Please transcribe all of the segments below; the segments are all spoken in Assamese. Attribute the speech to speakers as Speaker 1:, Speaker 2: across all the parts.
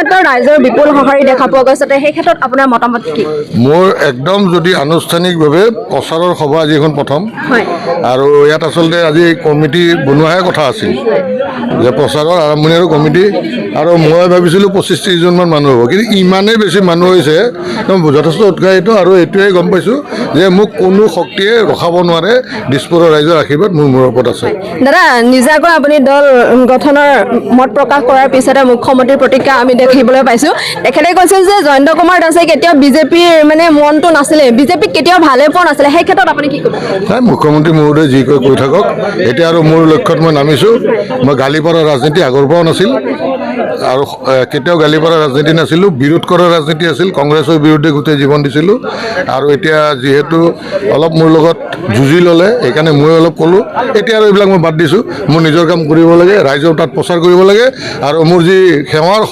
Speaker 1: ক্ষেত্ৰত ৰাইজৰ বিপুল সঁহাৰি দেখা পোৱা গৈছে সেই ক্ষেত্ৰত আপোনাৰ মতামত কি
Speaker 2: মোৰ একদম যদি আনুষ্ঠানিকভাৱে প্ৰচাৰৰ সভা আজি এখন প্ৰথম
Speaker 1: হয়
Speaker 2: আৰু ইয়াত আচলতে আজি কমিটি বনোৱাহে কথা আছিল যে প্ৰচাৰৰ আৰম্ভণি আৰু কমিটি আৰু মই ভাবিছিলোঁ 25-30জনমান মানুহ হ'ব কিন্তু ইমানেই বেছি মানুহ হৈছে যথেষ্ট উৎসাহিত আৰু এইটোৱে গম পাইছোঁ যে মোক কোনো শক্তিয়ে ৰখাব নোৱাৰে দিছপুৰৰ ৰাইজৰ আশীৰ্বাদ মোৰ মূৰৰ ওপৰত আছে
Speaker 1: দাদা নিজাকৈ আপুনি দল গঠনৰ মত প্ৰকাশ কৰাৰ পিছতে মুখ্যমন্ত্ৰীৰ প্ৰতিক্ৰিয়া আমি দেখিবলৈ পাইছোঁ তেখেতে কৈছে যে জয়ন্ত কুমাৰ দাসে কেতিয়াও বিজেপিৰ মানে মনটো নাছিলে বিজেপিক কেতিয়াও ভালে পোৱা নাছিলে সেই ক্ষেত্ৰত আপুনি কি ক'ব
Speaker 2: নাই মুখ্যমন্ত্ৰী মহোদয়ে যি কৈ কৈ থাকক এতিয়া আৰু মোৰ লক্ষ্যত মই নামিছোঁ মই গালি পৰা ৰাজনীতি আগৰ পৰাও নাছিল আৰু কেতিয়াও গালি পৰা ৰাজনীতি নাছিলোঁ বিৰোধ কৰা ৰাজনীতি আছিল কংগ্ৰেছৰ বিৰুদ্ধে গোটেই জীৱন দিছিলোঁ আৰু এতিয়া যিহেতু অলপ মোৰ লগত যুঁজি ল'লে সেইকাৰণে মই অলপ ক'লোঁ এতিয়া আৰু এইবিলাক মই বাদ দিছোঁ মোৰ নিজৰ কাম কৰিব লাগে ৰাইজৰ তাত প্ৰচাৰ কৰিব লাগে আৰু মোৰ যি সেৱাৰ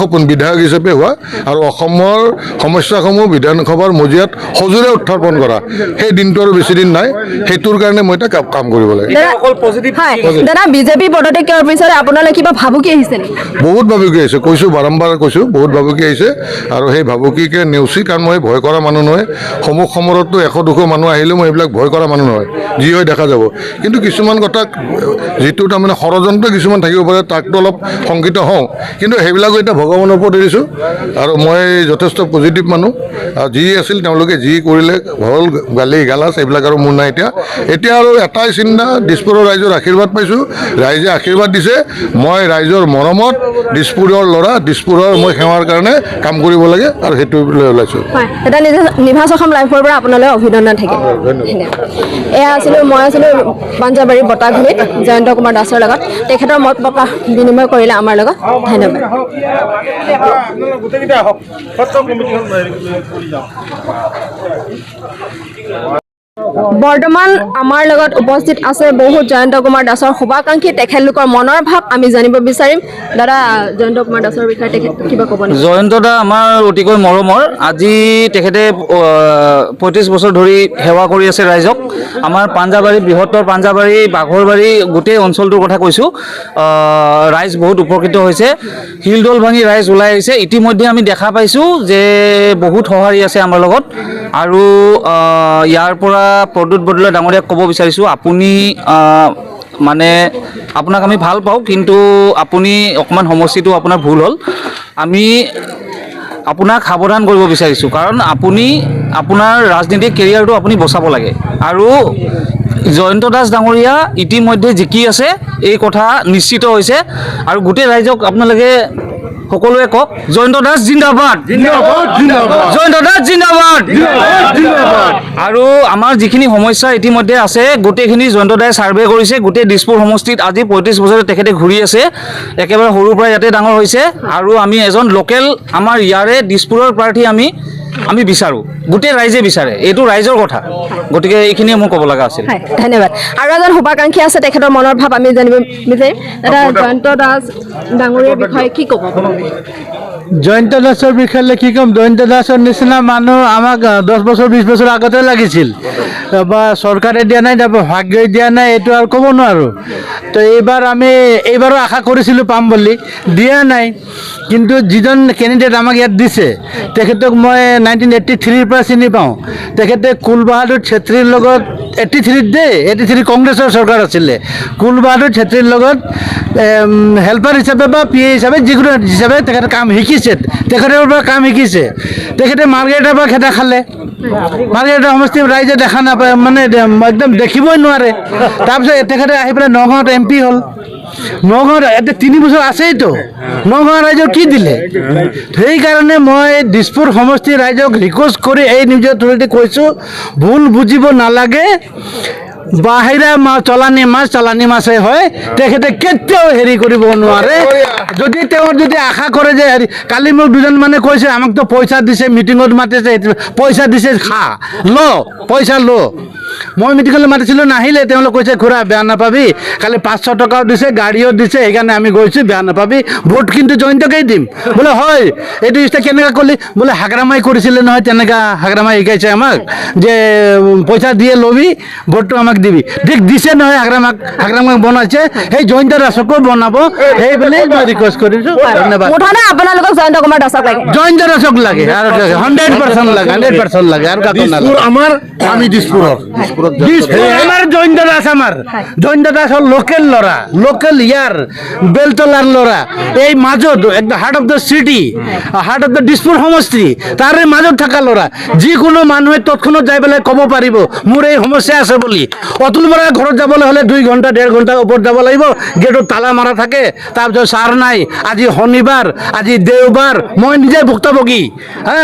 Speaker 2: সপোন বিধায়ক হিচাপে হোৱা আৰু অসমৰ সমস্যাসমূহ বিধানসভাৰ মজিয়াত সজোৰে উত্থাপন কৰা সেই দিনটো আৰু বেছি দিন নাই সেইটোৰ কাৰণে মই এটা কাম কৰিব লাগে
Speaker 1: দাদা বিজেপি পদত্যাগ কৰাৰ পিছত আপোনালৈ কিবা ভাবুকি আহিছে নেকি
Speaker 2: বহুত ভাবুকি আহিছে কৈছোঁ বাৰম্বাৰ কৈছোঁ বহুত ভাবুকি আহিছে আৰু সেই ভাবুকিকে নেওচি কাৰণ মই ভয় কৰা মানুহ নহয় সমুখ সমৰতো 100-200 মানুহ আহিলেও মই এইবিলাক ভয় কৰা মানুহ নহয় যি হয় দেখা যাব কিন্তু কিছুমান কথা যিটো তাৰমানে ষড়যন্ত্ৰ কিছুমান থাকিব পাৰে তাকতো অলপ শংকিত হওঁ কিন্তু সেইবিলাকো এতিয়া ভগৱানৰ ওপৰত এৰিছোঁ আৰু মই যথেষ্ট পজিটিভ মানুহ আৰু যি আছিল তেওঁলোকে যি কৰিলে হ'ল গালি গালাজ এইবিলাক আৰু মোৰ নাই এতিয়া আৰু এটাই চিন্তা দিছপুৰৰ ৰাইজৰ আশীৰ্বাদ পাইছোঁ ৰাইজে আশীৰ্বাদ দিছে মই ৰাইজৰ মৰমত দিছপুৰৰ ল'ৰা দিছপুৰৰ মই সেৱাৰ কাৰণে কাম কৰিব লাগে আৰু সেইটো লৈ ওলাইছোঁ
Speaker 1: এটা নিভাজ অসম লাইভৰ পৰা আপোনালৈ অভিনন্দন থাকিল মই আছিলোঁ পাঞ্জাবাৰী বতাহঘূলিত জয়ন্ত কুমাৰ দাসৰ লগত তেখেতৰ মত প্ৰকাশ বিনিময় কৰিলে আমাৰ লগত ধন্যবাদ বৰ্তমান আমাৰ লগত উপস্থিত আছে বহুত জয়ন্ত কুমাৰ দাসৰ শুভাকাংক্ষী তেখেতলোকৰ মনৰ ভাৱ আমি জানিব বিচাৰিম দাদা জয়ন্ত কুমাৰ দাসৰ বিষয়ে তেখেত কিবা ক'ব নেকি
Speaker 3: জয়ন্ত দা আমাৰ অতিকৈ মৰমৰ আজি তেখেতে 35 বছৰ ধৰি সেৱা কৰি আছে ৰাইজক আমাৰ পাঞ্জাবাৰী বৃহত্তৰ পাঞ্জাবাৰী বাঘৰবাৰী গোটেই অঞ্চলটোৰ কথা কৈছোঁ ৰাইজ বহুত উপকৃত হৈছে শিলদল ভাঙি ৰাইজ ওলাই আহিছে ইতিমধ্যে আমি দেখা পাইছোঁ যে বহুত সঁহাৰি আছে আমাৰ লগত আৰু ইয়াৰ পৰা প্ৰদ্যুৎ বৰদলৈ ডাঙৰীয়াক ক'ব বিচাৰিছোঁ আপুনি মানে আপোনাক আমি ভাল পাওঁ কিন্তু আপুনি অকণমান সমষ্টিটো আপোনাৰ ভুল হ'ল আমি আপোনাক সাৱধান কৰিব বিচাৰিছোঁ কাৰণ আপুনি আপোনাৰ ৰাজনীতিক কেৰিয়াৰটো আপুনি বচাব লাগে আৰু জয়ন্ত দাস ডাঙৰীয়া ইতিমধ্যে জিকি আছে এই কথা নিশ্চিত হৈছে আৰু গোটেই ৰাইজক আপোনালোকে সকলোৱে কওক জয়ন্ত দাস জিন্দাবাদ জয়ন্ত দাস জিন্দাবাদ আৰু আমাৰ যিখিনি সমস্যা ইতিমধ্যে আছে গোটেইখিনি জয়ন্ত দাই ছাৰ্ভে কৰিছে গোটেই দিছপুৰ সমষ্টিত আজি 35 বছৰে তেখেতে ঘূৰি আছে একেবাৰে সৰুৰ পৰা ইয়াতে ডাঙৰ হৈছে আৰু আমি এজন লোকেল আমাৰ ইয়াৰে দিছপুৰৰ প্ৰাৰ্থী আমি বিচাৰোঁ গোটেই ৰাইজে বিচাৰে এইটো ৰাইজৰ কথা গতিকে এইখিনিয়ে মোৰ ক'ব লগা আছিল
Speaker 1: ধন্যবাদ আৰু এজন শুভাকাংক্ষী আছে তেখেতৰ মনৰ ভাৱ আমি জানিব বিচাৰিম দাদা জয়ন্ত দাস ডাঙৰীয়াৰ বিষয়ে কি ক'ব
Speaker 4: জয়ন্ত দাসৰ বিষয়ে কি ক'ম জয়ন্ত দাসৰ নিচিনা মানুহ আমাক 10 বছৰ 20 বছৰ আগতে লাগিছিল বা চৰকাৰে দিয়া নাই ভাগ্যই দিয়া নাই এইটো আৰু ক'ব নোৱাৰোঁ তো এইবাৰো আশা কৰিছিলোঁ পাম বুলি দিয়া নাই কিন্তু যিজন কেণ্ডিডেট আমাক ইয়াত দিছে তেখেতক মই 1983 পৰা চিনি পাওঁ তেখেতে কুল বাহাদুৰ ছেত্ৰীৰ লগত 83 কংগ্ৰেছৰ চৰকাৰ আছিলে কুল বাহাদুৰ ছেত্ৰীৰ লগত হেল্পাৰ হিচাপে বা পি এ হিচাপে যিকোনো হিচাপে তেখেতে কাম শিকিছে তেখেতৰ পৰা কাম শিকিছে তেখেতে মাৰ্কেটৰ পৰা খেদা খালে মাৰ্কেটৰ সমষ্টি ৰাইজে দেখা নাপায় মানে একদম দেখিবই নোৱাৰে তাৰপিছত তেখেতে আহি পেলাই নগাঁৱত MP হ'ল নগাঁৱত এতিয়া 3 বছৰ আছেইতো নগাঁও ৰাইজক কি দিলে সেইকাৰণে মই দিছপুৰ সমষ্টি ৰাইজক ৰিকুৱেষ্ট কৰি এই নিউজৰ থ্ৰুদি কৈছোঁ ভুল বুজিব নালাগে বাহিৰা চালানী মাছেই হয় তেখেতে কেতিয়াও হেৰি কৰিব নোৱাৰে যদি আশা কৰে যে কালি মোক দুজন মানে কৈছে আমাকতো পইচা দিছে মিটিঙত মাতিছে পইচা দিছে পইচা ল মই মিটিঙলৈ মাতিছিলোঁ নাহিলে তেওঁলোক কৈছে খুৰা বেয়া নাপাবি খালি 500 টকাও দিছে গাড়ীও দিছে সেইকাৰণে আমি গৈছোঁ বেয়া নাপাবি ভোট কিন্তু জয়ন্তকেই দিম বোলে হয় এইটো এতিয়া কেনেকৈ ক'লি বোলে হাগ্ৰামাই কৰিছিলে নহয় তেনেকুৱা হাগ্ৰামাই শিকাইছে আমাক যে পইচা দিয়ে ল'বি ভোটটো আমাক দিবি ঠিক দিছে নহয় হাগ্ৰামাক বনাইছে সেই জয়ন্ত দাসকো বনাব সেই বুলি মই ৰিকুৱেষ্ট কৰিছোঁ ধন্যবাদ
Speaker 1: মুঠতে আপোনালোকক জয়ন্ত কুমাৰ দাসক লাগে
Speaker 4: জয়ন্ত দাসক লাগে আৰু 100% লাগে 100% লাগে আৰু কাকো নালাগে
Speaker 2: আমাৰ আমি দিছপুৰৰ
Speaker 4: আমাৰ জয়ন্ত দাস আমাৰ জয়ন্ত দাস হ'ল লোকেল ল'ৰা লোকেল ইয়াৰ বেলতলাৰ ল'ৰা এই মাজত একদম heart of the city heart of the Dispur সমষ্টি তাৰে মাজত থকা ল'ৰা যিকোনো মানুহে তৎক্ষণাত যাই পেলাই ক'ব পাৰিব মোৰ এই সমস্যা আছে বুলি অতুল বৰাৰ ঘৰত যাবলৈ হ'লে 2 ঘণ্টা 1.5 ঘণ্টা ওপৰত যাব লাগিব গেটত তালা মাৰা থাকে তাৰপিছত ছাৰ নাই আজি শনিবাৰ আজি দেওবাৰ মই নিজে ভুক্তভোগী হা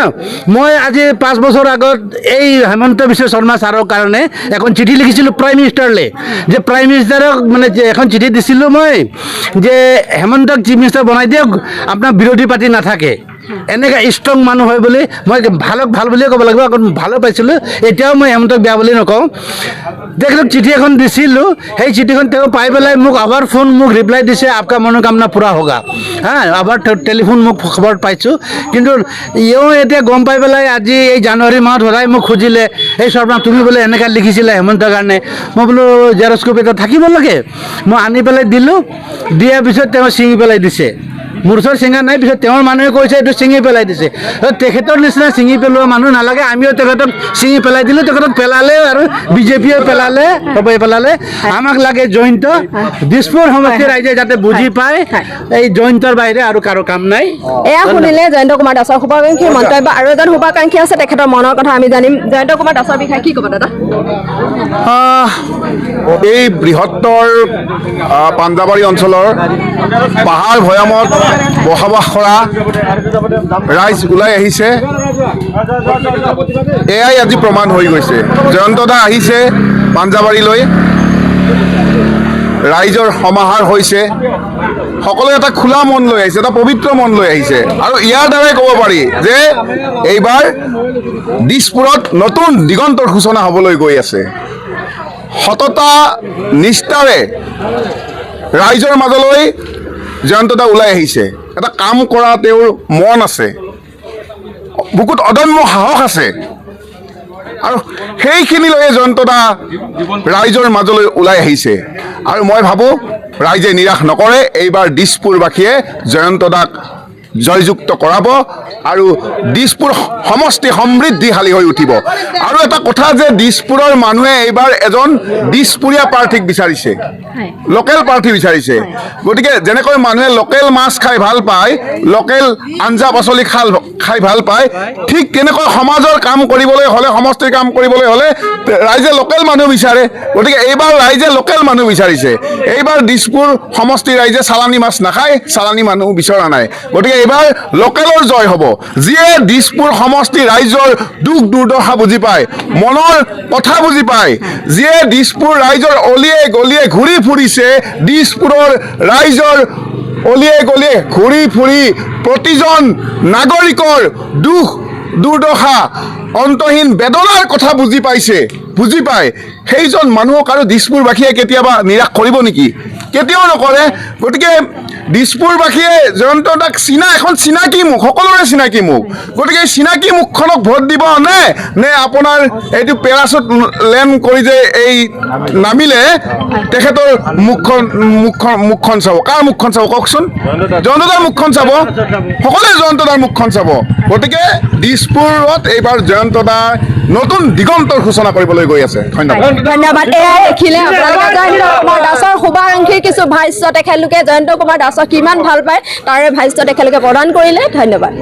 Speaker 4: মই আজি 5 বছৰ আগত এই হেমন্ত বিশ্ব শৰ্মা ছাৰৰ কাৰণে এখন চিঠি লিখিছিলোঁ প্ৰাইম মিনিষ্টাৰলৈ যে প্ৰাইম মিনিষ্টাৰক মানে যে এখন চিঠি দিছিলোঁ মই যে হেমন্তক চিফ মিনিষ্টাৰ বনাই দিয়ক আপোনাৰ বিৰোধী পাৰ্টি নাথাকে এনেকৈ ষ্ট্ৰং মানুহ হয় বুলি মই ভালক ভাল বুলিয়ে ক'ব লাগিব আকৌ ভালো পাইছিলোঁ এতিয়াও মই হেমন্তক বেয়া বুলি নকওঁ তেখেতক চিঠি এখন দিছিলোঁ সেই চিঠিখন তেওঁ পাই পেলাই মোক আবাৰ ফোন মোক ৰিপ্লাই দিছে আপকা মনোকামনা পূৰা হোগা হা আবাৰ টেলিফোন মোক খবৰ পাইছোঁ কিন্তু ইও এতিয়া গম পাই পেলাই আজি এই জানুৱাৰী মাহত সদায় মোক খুজিলে এই শৰ্মা তুমি বোলে এনেকৈ লিখিছিলা হেমন্তৰ কাৰণে মই বোলো জেৰক্স কপি এটা থাকিব লাগে মই আনি পেলাই দিলোঁ দিয়াৰ পিছত তেওঁ ছিঙি পেলাই দিছে মোৰ ওচৰত চিঙা নাই পিছত তেওঁৰ মানুহে কৈছে এইটো ছিঙি পেলাই দিছে তেখেতৰ নিচিনা ছিঙি পেলোৱা মানুহ নালাগে আমিও তেখেতক ছিঙি পেলাই দিলোঁ তেখেতক পেলালে আৰু বিজেপিয়ে পেলালে সবেই পেলালে আমাক লাগে জয়ন্ত দিছপুৰ সমষ্টিৰ ৰাইজে যাতে বুজি পায় এই জয়ন্তৰ বাহিৰে আৰু কাৰো কাম নাই
Speaker 1: এয়া শুনিলে জয়ন্ত কুমাৰ দাসৰ শুভাকাংক্ষীৰ মন্তব্য আৰু এজন শুভাকাংক্ষী আছে তেখেতৰ মনৰ কথা আমি জানিম জয়ন্ত কুমাৰ দাসৰ বিষয়ে কি ক'ব দাদা
Speaker 5: এই বৃহত্তৰ পাঞ্জাবাৰী অঞ্চলৰ পাহাৰ ভৈয়ামত বসবাস কৰা ৰাইজ ওলাই আহিছে এয়াই আজি প্ৰমাণ হৈ গৈছে জয়ন্ত দা আহিছে পাঞ্জাবাৰীলৈ ৰাইজৰ সমাহাৰ হৈছে সকলোৱে এটা খোলা মন লৈ আহিছে এটা পবিত্ৰ মন লৈ আহিছে আৰু ইয়াৰ দ্বাৰাই ক'ব পাৰি যে এইবাৰ দিছপুৰত নতুন দিগন্তৰ সূচনা হ'বলৈ গৈ আছে সততা নিষ্ঠাৰে ৰাইজৰ মাজলৈ জয়ন্ত দা ওলাই আহিছে এটা কাম কৰা তেওঁৰ মন আছে বুকুত অদম্য সাহস আছে আৰু সেইখিনি লৈ জয়ন্ত দা ৰাইজৰ মাজলৈ ওলাই আহিছে আৰু মই ভাবোঁ ৰাইজে নিৰাশ নকৰে এইবাৰ দিছপুৰবাসীয়ে জয়ন্ত দাক জয়যুক্ত কৰাব আৰু দিছপুৰ সমষ্টি সমৃদ্ধিশালী হৈ উঠিব আৰু এটা কথা যে দিছপুৰৰ মানুহে এইবাৰ এজন দিছপুৰীয়া প্ৰাৰ্থীক বিচাৰিছে লোকেল প্ৰাৰ্থী বিচাৰিছে গতিকে যেনেকৈ মানুহে লোকেল মাছ খাই ভাল পায় লোকেল আঞ্জা পাচলি খাই ভাল পায় ঠিক তেনেকৈ সমাজৰ কাম কৰিবলৈ হ'লে সমষ্টিৰ কাম কৰিবলৈ হ'লে ৰাইজে লোকেল মানুহ বিচাৰে গতিকে এইবাৰ ৰাইজে লোকেল মানুহ বিচাৰিছে এইবাৰ দিছপুৰ সমষ্টিৰ ৰাইজে চালানী মাছ নাখায় চালানী মানুহ বিচৰা নাই গতিকে এইবাৰ লোকেলৰ জয় হ'ব যিয়ে দিছপুৰ সমষ্টি ৰাইজৰ দুখ দুৰ্দশা বুজি পায় মনৰ কথা বুজি পায় যিয়ে দিছপুৰ ৰাইজৰ অলিয়ে গলিয়ে ঘূৰি ফুৰিছে দিছপুৰৰ ৰাইজৰ অলিয়ে গলিয়ে ঘূৰি ফুৰি প্ৰতিজন নাগৰিকৰ দুখ দুৰ্দশা অন্তহীন বেদনাৰ কথা বুজি পায় সেইজন মানুহক আৰু দিছপুৰবাসীয়ে কেতিয়াবা নিৰাশ কৰিব নেকি কেতিয়াও নকৰে গতিকে দিছপুৰবাসীয়ে জয়ন্ত দাক এখন চিনাকি মুখ সকলোৰে চিনাকি মুখ গতিকে চিনাকি মুখখনক ভোট দিব নে আপোনাৰ এইটো পেৰাচুট লেণ্ড কৰি যে এই নামিলে তেখেতৰ মুখখন চাব কাৰ মুখখন চাব কওকচোন জয়ন্ত দাৰ মুখখন চাব সকলোৱে জয়ন্ত দাৰ মুখখন চাব গতিকে দিছপুৰত এইবাৰ জয়ন্ত দা নতুন দিগন্তৰ সূচনা কৰিবলৈ গৈ আছে
Speaker 1: ধন্যবাদ এয়া দেখিলে আপোনালোকে জয়ন্ত কুমাৰ দাসৰ শুভাকাংক্ষীৰ কিছু ভাষ্য তেখেতলোকে জয়ন্ত কুমাৰ দাসক কিমান ভাল পায় তাৰে ভাষ্য তেখেতলোকে প্ৰদান কৰিলে ধন্যবাদ